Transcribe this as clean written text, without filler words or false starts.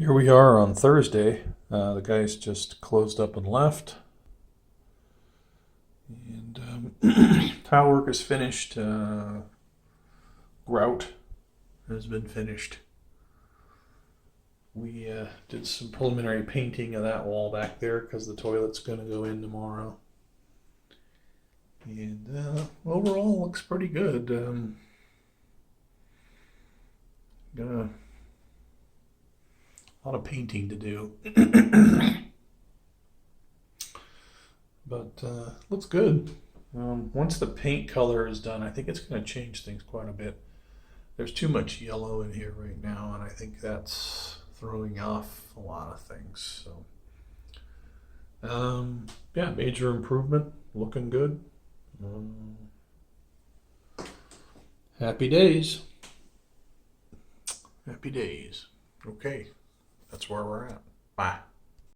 Here we are on Thursday. The guys just closed up and left. And tile work is finished. Grout has been finished. We did some preliminary painting of that wall back there because the toilet's going to go in tomorrow. And overall, looks pretty good. Got a lot of painting to do. But looks good. Once the paint color is done, I think it's going to change things quite a bit. There's too much yellow in here right now, and I think that's throwing off a lot of things. So, yeah, major improvement, looking good. Happy days. Happy days. Okay, that's where we're at. Bye.